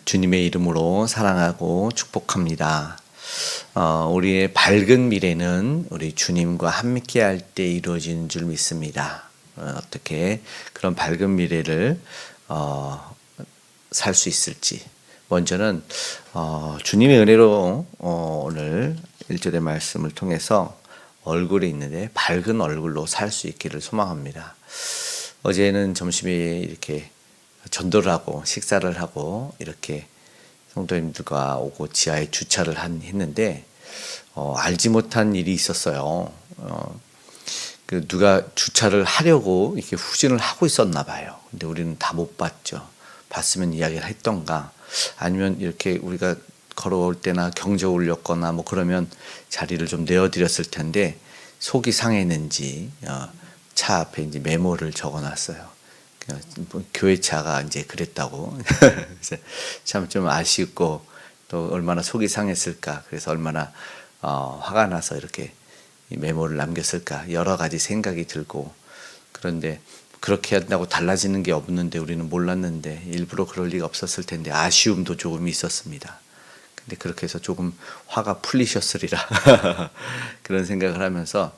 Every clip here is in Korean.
주님의 이름으로 사랑하고 축복합니다. 우리의 밝은 미래는 우리 주님과 함께 할 때 이루어지는 줄 믿습니다. 어떻게 그런 밝은 미래를 살 수 있을지. 먼저는 주님의 은혜로 오늘 1절의 말씀을 통해서 얼굴이 있는데 밝은 얼굴로 살 수 있기를 소망합니다. 어제는 점심에 이렇게 전도를 하고 식사를 하고 이렇게 성도님들과 오고 지하에 주차를 했는데 알지 못한 일이 있었어요. 누가 주차를 하려고 이렇게 후진을 하고 있었나 봐요. 근데 우리는 다 못 봤죠. 봤으면 이야기를 했던가 아니면 이렇게 우리가 걸어올 때나 경적 울렸거나 뭐 그러면 자리를 좀 내어드렸을 텐데 속이 상했는지 차 앞에 이제 메모를 적어놨어요. 교회 차가 이제 그랬다고. 참 좀 아쉽고 또 얼마나 속이 상했을까. 그래서 얼마나 화가 나서 이렇게 메모를 남겼을까. 여러 가지 생각이 들고 그런데 그렇게 한다고 달라지는 게 없는데 우리는 몰랐는데 일부러 그럴 리가 없었을 텐데 아쉬움도 조금 있었습니다. 근데 그렇게 해서 조금 화가 풀리셨으리라 그런 생각을 하면서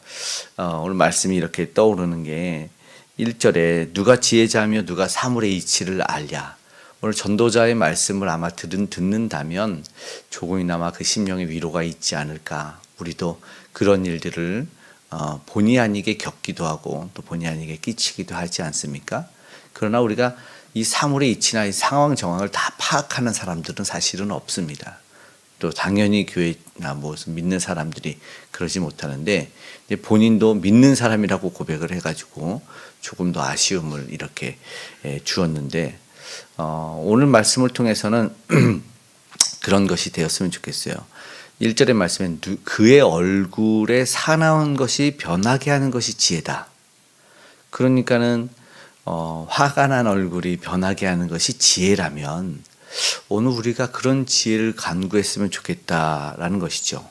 오늘 말씀이 이렇게 떠오르는 게 1절에 누가 지혜자며 누가 사물의 이치를 알랴. 오늘 전도자의 말씀을 아마 듣는다면 조금이나마 그 심령에 위로가 있지 않을까. 우리도 그런 일들을 본의 아니게 겪기도 하고 또 본의 아니게 끼치기도 하지 않습니까? 그러나 우리가 이 사물의 이치나 이 상황 정황을 다 파악하는 사람들은 사실은 없습니다. 또 당연히 교회나 무슨 믿는 사람들이 그러지 못하는데 본인도 믿는 사람이라고 고백을 해가지고 조금 더 아쉬움을 이렇게 주었는데 오늘 말씀을 통해서는 그런 것이 되었으면 좋겠어요. 1절의 말씀엔 그의 얼굴에 사나운 것이 변하게 하는 것이 지혜다. 그러니까는 화가 난 얼굴이 변하게 하는 것이 지혜라면 오늘 우리가 그런 지혜를 간구했으면 좋겠다라는 것이죠.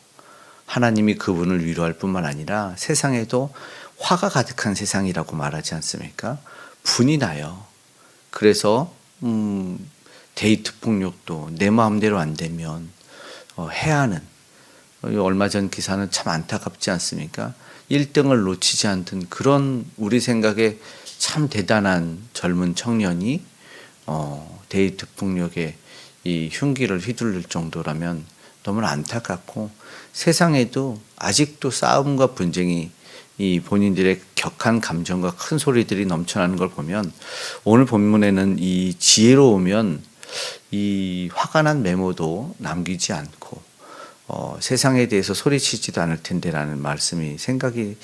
하나님이 그분을 위로할 뿐만 아니라 세상에도 화가 가득한 세상이라고 말하지 않습니까? 분이 나요. 그래서 데이트 폭력도 내 마음대로 안 되면 해야 하는 얼마 전 기사는 참 안타깝지 않습니까? 1등을 놓치지 않던 그런 우리 생각에 참 대단한 젊은 청년이 데이트 폭력에 이 흉기를 휘둘릴 정도라면 너무나 안타깝고 세상에도 아직도 싸움과 분쟁이 이 본인들의 격한 감정과 큰 소리들이 넘쳐나는 걸 보면 오늘 본문에는 이 지혜로우면 이 화가 난 메모도 남기지 않고 세상에 대해서 소리치지도 않을 텐데라는 말씀이 생각이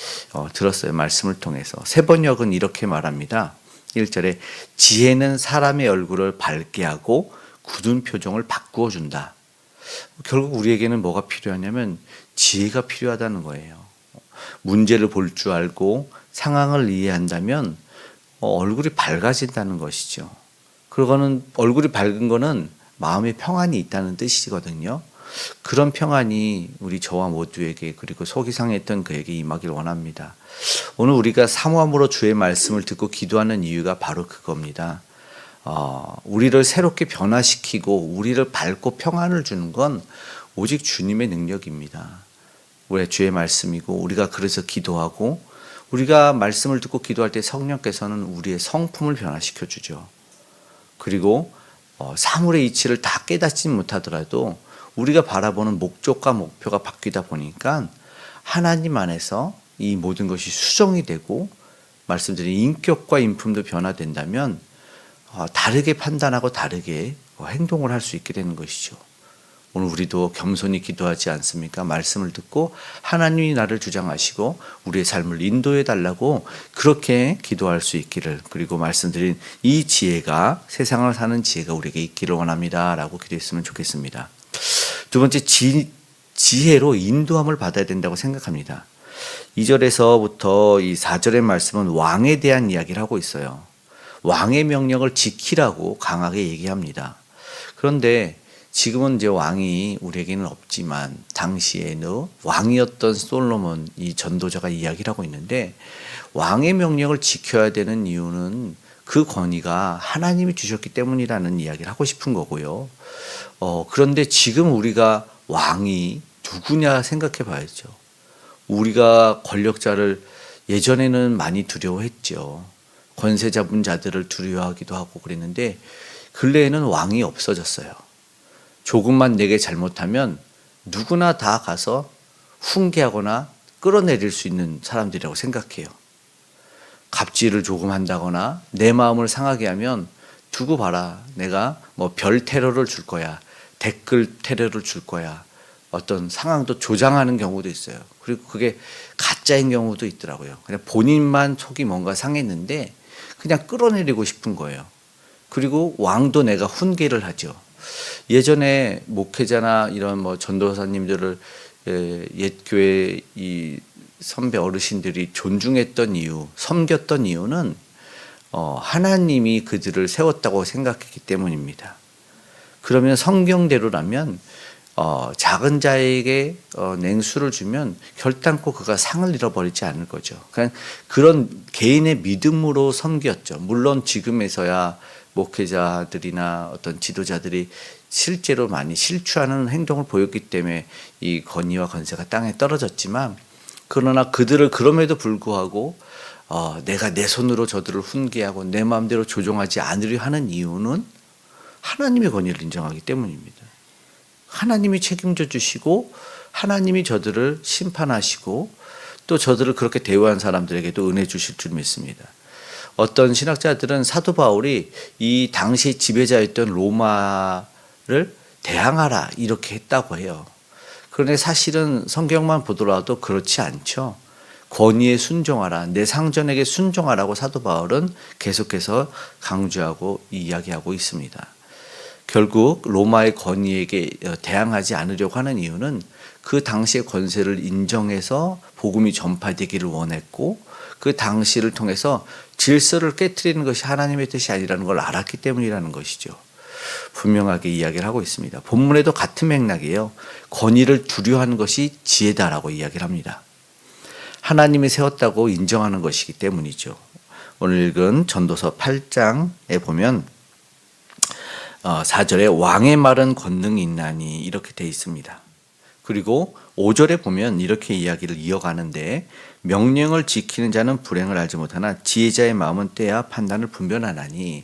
들었어요. 말씀을 통해서 세번역은 이렇게 말합니다. 1절에 지혜는 사람의 얼굴을 밝게 하고 굳은 표정을 바꾸어 준다. 결국 우리에게는 뭐가 필요하냐면 지혜가 필요하다는 거예요. 문제를 볼 줄 알고 상황을 이해한다면 얼굴이 밝아진다는 것이죠. 그거는 얼굴이 밝은 거는 마음에 평안이 있다는 뜻이거든요. 그런 평안이 우리 저와 모두에게 그리고 속이 상했던 그에게 임하길 원합니다. 오늘 우리가 사모함으로 주의 말씀을 듣고 기도하는 이유가 바로 그겁니다. 우리를 새롭게 변화시키고 우리를 밝고 평안을 주는 건 오직 주님의 능력입니다. 우리의 주의 말씀이고 우리가 그래서 기도하고 우리가 말씀을 듣고 기도할 때 성령께서는 우리의 성품을 변화시켜 주죠. 그리고 사물의 이치를 다 깨닫지 못하더라도 우리가 바라보는 목적과 목표가 바뀌다 보니까 하나님 안에서 이 모든 것이 수정이 되고 말씀드린 인격과 인품도 변화된다면 다르게 판단하고 다르게 행동을 할 수 있게 되는 것이죠. 오늘 우리도 겸손히 기도하지 않습니까? 말씀을 듣고 하나님이 나를 주장하시고 우리의 삶을 인도해 달라고 그렇게 기도할 수 있기를 그리고 말씀드린 이 지혜가 세상을 사는 지혜가 우리에게 있기를 원합니다 라고 기도했으면 좋겠습니다. 두 번째 지혜로 인도함을 받아야 된다고 생각합니다. 2절에서부터 이 4절의 말씀은 왕에 대한 이야기를 하고 있어요. 왕의 명령을 지키라고 강하게 얘기합니다. 그런데 지금은 이제 왕이 우리에게는 없지만 당시에는 왕이었던 솔로몬 이 전도자가 이야기를 하고 있는데 왕의 명령을 지켜야 되는 이유는 그 권위가 하나님이 주셨기 때문이라는 이야기를 하고 싶은 거고요. 그런데 지금 우리가 왕이 누구냐 생각해 봐야죠. 우리가 권력자를 예전에는 많이 두려워했죠. 권세 잡은 자들을 두려워하기도 하고 그랬는데 근래에는 왕이 없어졌어요. 조금만 내게 잘못하면 누구나 다 가서 훈계하거나 끌어내릴 수 있는 사람들이라고 생각해요. 갑질을 조금 한다거나 내 마음을 상하게 하면 두고 봐라. 내가 뭐 별 테러를 줄 거야. 댓글 테러를 줄 거야. 어떤 상황도 조장하는 경우도 있어요. 그리고 그게 가짜인 경우도 있더라고요. 그냥 본인만 속이 뭔가 상했는데 그냥 끌어내리고 싶은 거예요. 그리고 왕도 내가 훈계를 하죠. 예전에 목회자나 이런 뭐 전도사님들을 옛 교회 이 선배 어르신들이 존중했던 이유, 섬겼던 이유는 하나님이 그들을 세웠다고 생각했기 때문입니다. 그러면 성경대로라면 작은 자에게 냉수를 주면 결단코 그가 상을 잃어버리지 않을 거죠. 그런 개인의 믿음으로 섬겼죠. 물론 지금에서야 목회자들이나 어떤 지도자들이 실제로 많이 실추하는 행동을 보였기 때문에 이 권위와 권세가 땅에 떨어졌지만 그러나 그들을 그럼에도 불구하고 내가 내 손으로 저들을 훈계하고 내 마음대로 조종하지 않으려 하는 이유는 하나님의 권위를 인정하기 때문입니다. 하나님이 책임져 주시고 하나님이 저들을 심판하시고 또 저들을 그렇게 대우한 사람들에게도 은혜 주실 줄 믿습니다. 어떤 신학자들은 사도 바울이 이 당시 지배자였던 로마를 대항하라 이렇게 했다고 해요. 그런데 사실은 성경만 보더라도 그렇지 않죠. 권위에 순종하라, 내 상전에게 순종하라고 사도 바울은 계속해서 강조하고 이야기하고 있습니다. 결국 로마의 권위에게 대항하지 않으려고 하는 이유는 그 당시의 권세를 인정해서 복음이 전파되기를 원했고 그 당시를 통해서 질서를 깨트리는 것이 하나님의 뜻이 아니라는 걸 알았기 때문이라는 것이죠. 분명하게 이야기를 하고 있습니다. 본문에도 같은 맥락이에요. 권위를 두려워하는 것이 지혜다라고 이야기를 합니다. 하나님이 세웠다고 인정하는 것이기 때문이죠. 오늘 읽은 전도서 8장에 보면 4절에 왕의 말은 권능이 있나니 이렇게 돼 있습니다. 그리고 5절에 보면 이렇게 이야기를 이어가는데 명령을 지키는 자는 불행을 알지 못하나 지혜자의 마음은 때야 판단을 분별하나니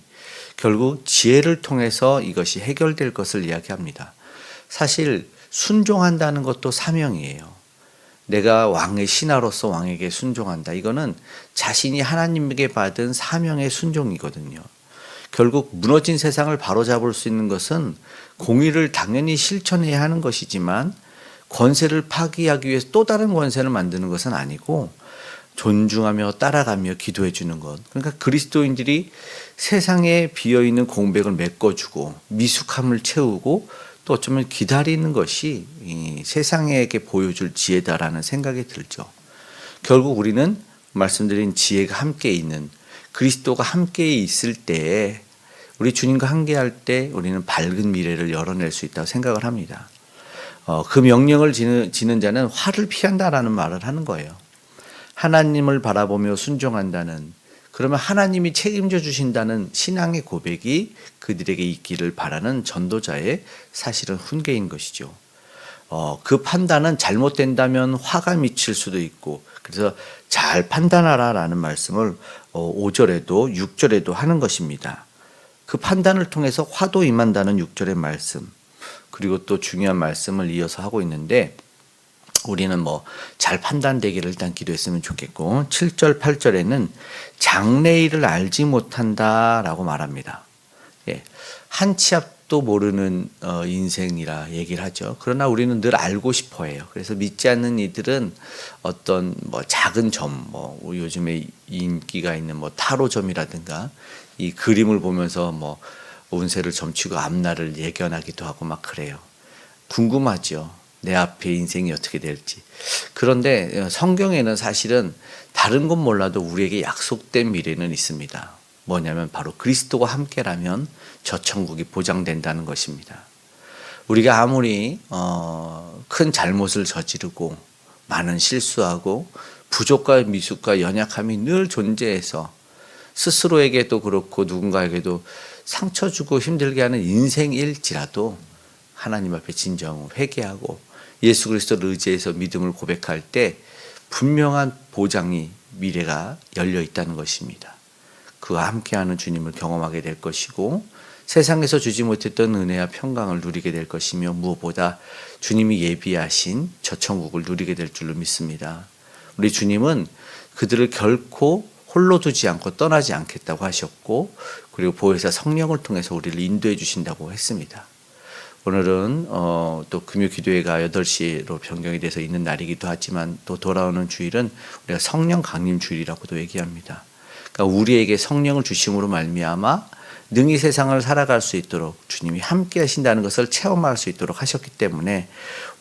결국 지혜를 통해서 이것이 해결될 것을 이야기합니다. 사실 순종한다는 것도 사명이에요. 내가 왕의 신하로서 왕에게 순종한다. 이거는 자신이 하나님에게 받은 사명의 순종이거든요. 결국 무너진 세상을 바로잡을 수 있는 것은 공의를 당연히 실천해야 하는 것이지만 권세를 파기하기 위해서 또 다른 권세를 만드는 것은 아니고 존중하며 따라가며 기도해 주는 것. 그러니까 그리스도인들이 세상에 비어있는 공백을 메꿔주고 미숙함을 채우고 또 어쩌면 기다리는 것이 이 세상에게 보여줄 지혜다라는 생각이 들죠. 결국 우리는 말씀드린 지혜가 함께 있는 그리스도가 함께 있을 때에 우리 주님과 함께할 때 우리는 밝은 미래를 열어낼 수 있다고 생각을 합니다. 그 명령을 지는 자는 화를 피한다라는 말을 하는 거예요. 하나님을 바라보며 순종한다는, 그러면 하나님이 책임져 주신다는 신앙의 고백이 그들에게 있기를 바라는 전도자의 사실은 훈계인 것이죠. 그 판단은 잘못된다면 화가 미칠 수도 있고, 그래서 잘 판단하라라는 말씀을 5절에도 6절에도 하는 것입니다. 그 판단을 통해서 화도 임한다는 6절의 말씀, 그리고 또 중요한 말씀을 이어서 하고 있는데 우리는 뭐 잘 판단되기를 일단 기도했으면 좋겠고 7절 8절에는 장래일을 알지 못한다라고 말합니다. 예, 한 치 앞도 모르는 인생이라 얘기를 하죠. 그러나 우리는 늘 알고 싶어해요. 그래서 믿지 않는 이들은 어떤 뭐 작은 점, 뭐 요즘에 인기가 있는 뭐 타로점이라든가 이 그림을 보면서 뭐 운세를 점치고 앞날을 예견하기도 하고 막 그래요. 궁금하죠. 내 앞에 인생이 어떻게 될지. 그런데 성경에는 사실은 다른 건 몰라도 우리에게 약속된 미래는 있습니다. 뭐냐면 바로 그리스도와 함께라면 저 천국이 보장된다는 것입니다. 우리가 아무리 큰 잘못을 저지르고 많은 실수하고 부족과 미숙과 연약함이 늘 존재해서 스스로에게도 그렇고 누군가에게도 상처 주고 힘들게 하는 인생일지라도 하나님 앞에 진정 회개하고 예수 그리스도를 의지해서 믿음을 고백할 때 분명한 보장이 미래가 열려 있다는 것입니다. 그와 함께하는 주님을 경험하게 될 것이고 세상에서 주지 못했던 은혜와 평강을 누리게 될 것이며 무엇보다 주님이 예비하신 저 천국을 누리게 될 줄로 믿습니다. 우리 주님은 그들을 결코 홀로 두지 않고 떠나지 않겠다고 하셨고 그리고 보혜사 성령을 통해서 우리를 인도해 주신다고 했습니다. 오늘은 또 금요기도회가 8시로 변경이 돼서 있는 날이기도 하지만 또 돌아오는 주일은 우리가 성령 강림 주일이라고도 얘기합니다. 그러니까 우리에게 성령을 주심으로 말미암아 능히 세상을 살아갈 수 있도록 주님이 함께 하신다는 것을 체험할 수 있도록 하셨기 때문에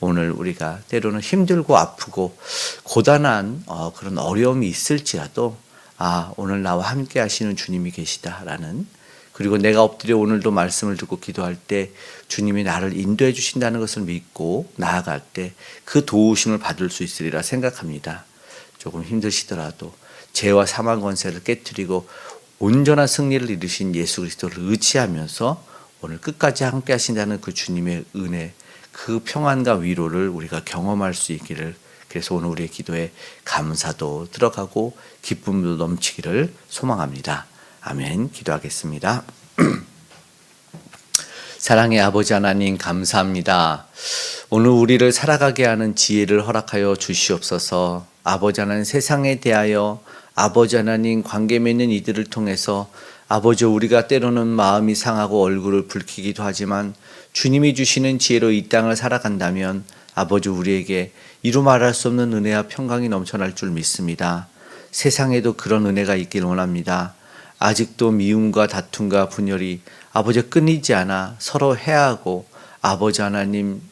오늘 우리가 때로는 힘들고 아프고 고단한 그런 어려움이 있을지라도 오늘 나와 함께 하시는 주님이 계시다라는 그리고 내가 엎드려 오늘도 말씀을 듣고 기도할 때 주님이 나를 인도해 주신다는 것을 믿고 나아갈 때 그 도우심을 받을 수 있으리라 생각합니다. 조금 힘드시더라도 죄와 사망 권세를 깨뜨리고 온전한 승리를 이루신 예수 그리스도를 의지하면서 오늘 끝까지 함께 하신다는 그 주님의 은혜, 그 평안과 위로를 우리가 경험할 수 있기를 그래서 오늘 우리의 기도에 감사도 들어가고 기쁨도 넘치기를 소망합니다. 아멘. 기도하겠습니다. 사랑의 아버지 하나님 감사합니다. 오늘 우리를 살아가게 하는 지혜를 허락하여 주시옵소서. 아버지 하나님 세상에 대하여 아버지 하나님 관계 맺는 이들을 통해서 아버지 우리가 때로는 마음이 상하고 얼굴을 붉히기도 하지만 주님이 주시는 지혜로 이 땅을 살아간다면 아버지 우리에게 이루 말할 수 없는 은혜와 평강이 넘쳐날 줄 믿습니다. 세상에도 그런 은혜가 있길 원합니다. 아직도 미움과 다툼과 분열이 아버지 끊이지 않아 서로 해하고 아버지 하나님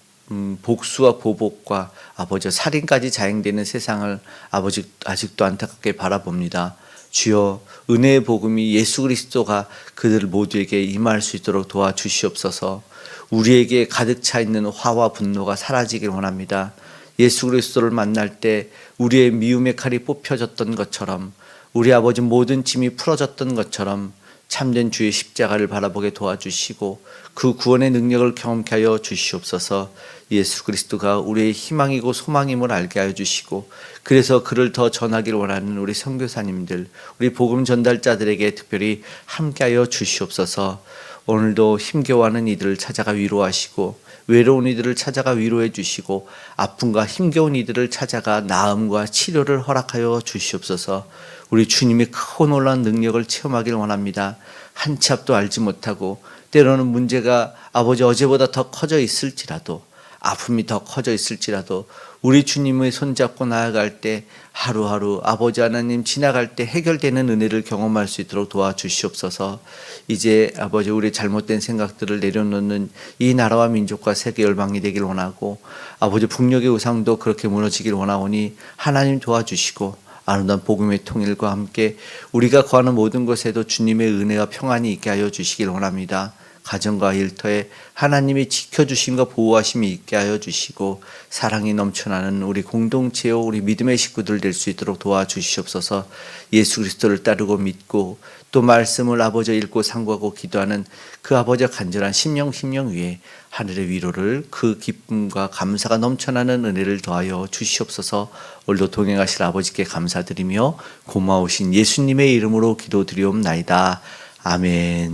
복수와 보복과 아버지 살인까지 자행되는 세상을 아버지 아직도 안타깝게 바라봅니다. 주여 은혜의 복음이 예수 그리스도가 그들 모두에게 임할 수 있도록 도와주시옵소서. 우리에게 가득 차 있는 화와 분노가 사라지길 원합니다. 예수 그리스도를 만날 때 우리의 미움의 칼이 뽑혀졌던 것처럼 우리 아버지 모든 짐이 풀어졌던 것처럼 참된 주의 십자가를 바라보게 도와주시고 그 구원의 능력을 경험케 하여 주시옵소서. 예수 그리스도가 우리의 희망이고 소망임을 알게 하여 주시고 그래서 그를 더 전하기를 원하는 우리 선교사님들 우리 복음 전달자들에게 특별히 함께하여 주시옵소서. 오늘도 힘겨워하는 이들을 찾아가 위로하시고 외로운 이들을 찾아가 위로해 주시고 아픔과 힘겨운 이들을 찾아가 나음과 치료를 허락하여 주시옵소서. 우리 주님의 크고 놀라운 능력을 체험하길 원합니다. 한 치 앞도 알지 못하고 때로는 문제가 아버지 어제보다 더 커져 있을지라도 아픔이 더 커져 있을지라도 우리 주님의 손잡고 나아갈 때 하루하루 아버지 하나님 지나갈 때 해결되는 은혜를 경험할 수 있도록 도와주시옵소서. 이제 아버지 우리 잘못된 생각들을 내려놓는 이 나라와 민족과 세계 열방이 되길 원하고 아버지 북녘의 우상도 그렇게 무너지길 원하오니 하나님 도와주시고 아름다운 복음의 통일과 함께 우리가 거하는 모든 곳에도 주님의 은혜와 평안이 있게 하여 주시길 원합니다. 가정과 일터에 하나님이 지켜주심과 보호하심이 있게 하여 주시고 사랑이 넘쳐나는 우리 공동체요 우리 믿음의 식구들 될 수 있도록 도와주시옵소서. 예수 그리스도를 따르고 믿고 또 말씀을 아버지 읽고 상고하고 기도하는 그 아버지의 간절한 심령 위에 하늘의 위로를 그 기쁨과 감사가 넘쳐나는 은혜를 더하여 주시옵소서. 오늘도 동행하실 아버지께 감사드리며 고마우신 예수님의 이름으로 기도드리옵나이다. 아멘.